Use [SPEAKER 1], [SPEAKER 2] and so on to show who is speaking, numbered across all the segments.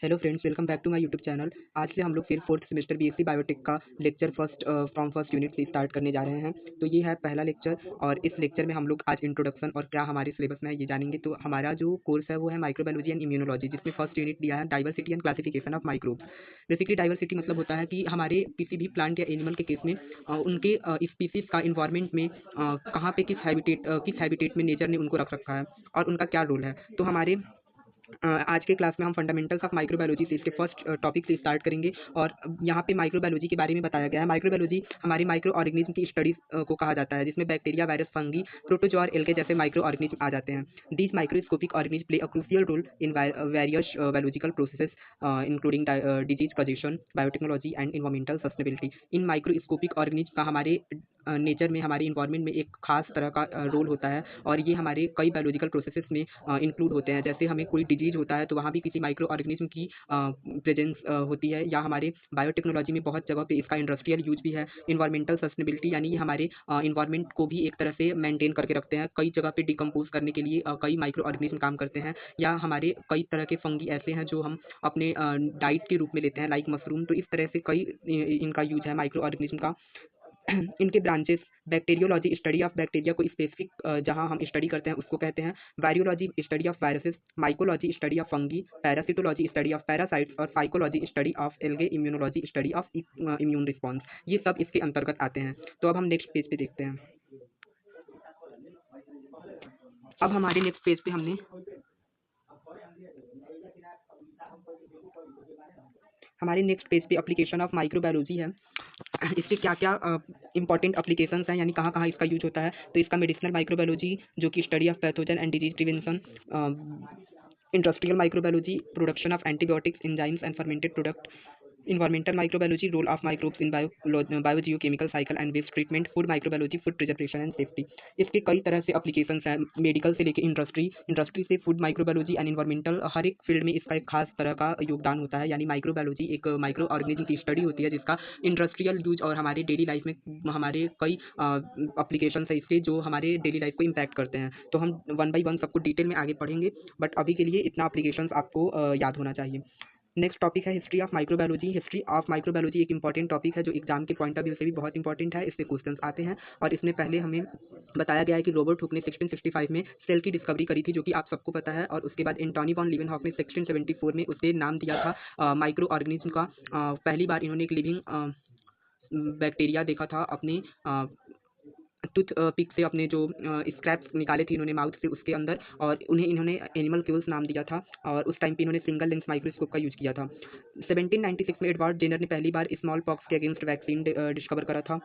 [SPEAKER 1] Hello friends, welcome back to my YouTube channel. आज से हम लोग फिर फोर्थ सेमेस्टर बीएससी बायोटेक का लेक्चर फ्रॉम फर्स्ट यूनिट से स्टार्ट करने जा रहे हैं। तो ये है पहला लेक्चर और इस लेक्चर में हम लोग आज इंट्रोडक्शन और क्या हमारे सिलेबस में है ये जानेंगे। तो हमारा जो कोर्स है वो है माइक्रोबायोलॉजी एंड इम्यूनोलॉजी, जिसमें फर्स्ट यूनिट दिया है diversity and classification of microbes. Basically diversity मतलब होता है कि हमारे किसी भी प्लांट या एनिमल के केस में उनके स्पीसीज का इन्वायरमेंट में कहाँ पे किस हैबिटेट में नेचर ने उनको रख रखा है और उनका क्या रोल है। तो हमारे आज के क्लास में हम फंडामेंटल्स ऑफ माइक्रोबायोलॉजी से इसके फर्स्ट टॉपिक से स्टार्ट करेंगे। और यहाँ पे माइक्रोबायोलॉजी के बारे में बताया गया है। माइक्रोबायोलॉजी हमारी माइक्रो ऑर्गेनिज्म की स्टडीज को कहा जाता है, जिसमें बैक्टीरिया, वायरस, फंगी, प्रोटोजोआ और एल्गे जैसे माइक्रो ऑर्गेनिज्म आ जाते हैं। These microscopic organism play a crucial role in various biological processes including disease projection, biotechnology and environmental sustainability. इन माइक्रोस्कोपिक ऑर्गेनिज्म का हमारे नेचर में, हमारे इन्वायरमेंट में एक खास तरह का रोल होता है और ये हमारे कई बायोलॉजिकल प्रोसेसेस में इंक्लूड होते हैं। जैसे हमें कोई डिजीज होता है तो वहाँ भी किसी माइक्रो ऑर्गेनिज्म की प्रेजेंस होती है, या हमारे बायोटेक्नोलॉजी में बहुत जगह पे इसका इंडस्ट्रियल यूज भी है। इन्वायरमेंटल सस्टेनेबिलिटी यानी ये हमारे इन्वायरमेंट को भी एक तरह से मेंटेन करके रखते हैं। कई जगह पे डिकम्पोज करने के लिए कई माइक्रो ऑर्गेनिज्म काम करते हैं, या हमारे कई तरह के फंगी ऐसे हैं जो हम अपने डाइट के रूप में लेते हैं, लाइक मशरूम। तो इस तरह से कई इनका यूज है माइक्रो ऑर्गेनिज्म का। इनके branches, bacteriology study of bacteria को स्पेसिफिक जहाँ हम स्टडी करते हैं उसको कहते हैं। Virology study of viruses, mycology study of fungi, parasitology study of parasites और phycology study of algae, immunology study of immune response. ये सब इसके अंतर्गत आते हैं। तो अब हम नेक्स्ट पेज पे देखते हैं। अब हमारे नेक्स्ट पेज पे हमारे नेक्स्ट पेज पे एप्लीकेशन ऑफ माइक्रोबायोलॉजी है। इसके क्या क्या इंपॉर्टेंट एप्लीकेशंस हैं, यानी कहाँ कहाँ इसका यूज होता है। तो इसका मेडिसिनल माइक्रोबायोलॉजी, जो कि study of pathogen and disease prevention. Industrial microbiology, production of antibiotics, enzymes and fermented product. Environmental microbiology, role of microbes in biogeochemical cycle and waste treatment. Food microbiology, food preservation and safety. इसके कई तरह से applications हैं, medical से लेकर industry से food microbiology and environmental, हर एक field में इसका एक खास तरह का योगदान होता है। यानी माइक्रोबायोलॉजी एक माइक्रो ऑर्गेनिज्म की स्टडी होती है जिसका इंडस्ट्रियल यूज और हमारे डेली लाइफ में हमारे कई एप्लीकेशंस है इसके, जो हमारे डेली लाइफ को इम्पैक्ट करते हैं। तो हम वन बाई वन सबको डिटेल में आगे पढ़ेंगे, बट अभी के लिए इतना एप्लीकेशंस आपको याद होना चाहिए। नेक्स्ट टॉपिक है history of microbiology. History of microbiology एक इंपॉर्टेंट टॉपिक है जो एग्जाम के पॉइंट ऑफ व्यू से भी बहुत इंपॉर्टेंट है। इससे क्वेश्चंस आते हैं और इसमें पहले हमें बताया गया है कि रॉबर्ट हुक ने 1665 में सेल की डिस्कवरी करी थी, जो कि आप सबको पता है। और उसके बाद एंटोनी वॉन लीवेनहॉफ ने 1674 में उसे नाम दिया था माइक्रो ऑर्गेनिज्म का। पहली बार इन्होंने एक लिविंग बैक्टीरिया देखा था अपने टूथ पिक से, अपने जो स्क्रैप्स निकाले थे इन्होंने माउथ से उसके अंदर, और उन्हें इन्होंने एनिमल क्यूल्स नाम दिया था। और उस टाइम पे इन्होंने सिंगल लेंस माइक्रोस्कोप का यूज किया था। 1796 में एडवर्ड जेनर ने पहली बार स्मॉल पॉक्स के अगेंस्ट वैक्सीन डिस्कवर करा था।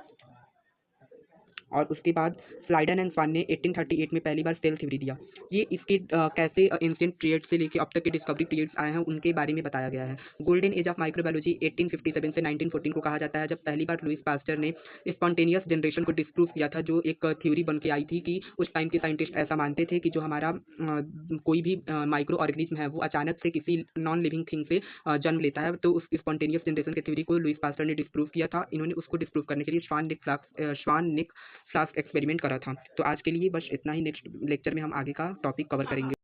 [SPEAKER 1] और उसके बाद स्लाइडन एंड स्वान ने 1838 में पहली बार सेल थ्योरी दिया। ये इसके कैसे एंशिएंट पीरियड से लेके अब तक के डिस्कवरी पीरियड्स आए हैं उनके बारे में बताया गया है। गोल्डन एज ऑफ माइक्रोबायोलॉजी 1857 से 1914 को कहा जाता है, जब पहली बार लुइस पास्चर ने स्पॉन्टेनियस जनरेशन को डिस्प्रूव किया था, जो एक थ्योरी बन के आई थी कि उस टाइम के साइंटिस्ट ऐसा मानते थे कि जो हमारा कोई भी माइक्रो ऑर्गेनिज्म है वो अचानक से किसी नॉन लिविंग थिंग से जन्म लेता है। तो उस स्पॉन्टेनियस जनरेशन की थ्योरी को लुइस पास्चर ने डिस्प्रूव किया था। इन्होंने उसको डिस्प्रूव करने के लिए श्वान निक फ्लास्क एक्सपेरिमेंट करा था। तो आज के लिए बस इतना ही। नेक्स्ट लेक्चर में हम आगे का टॉपिक कवर करेंगे।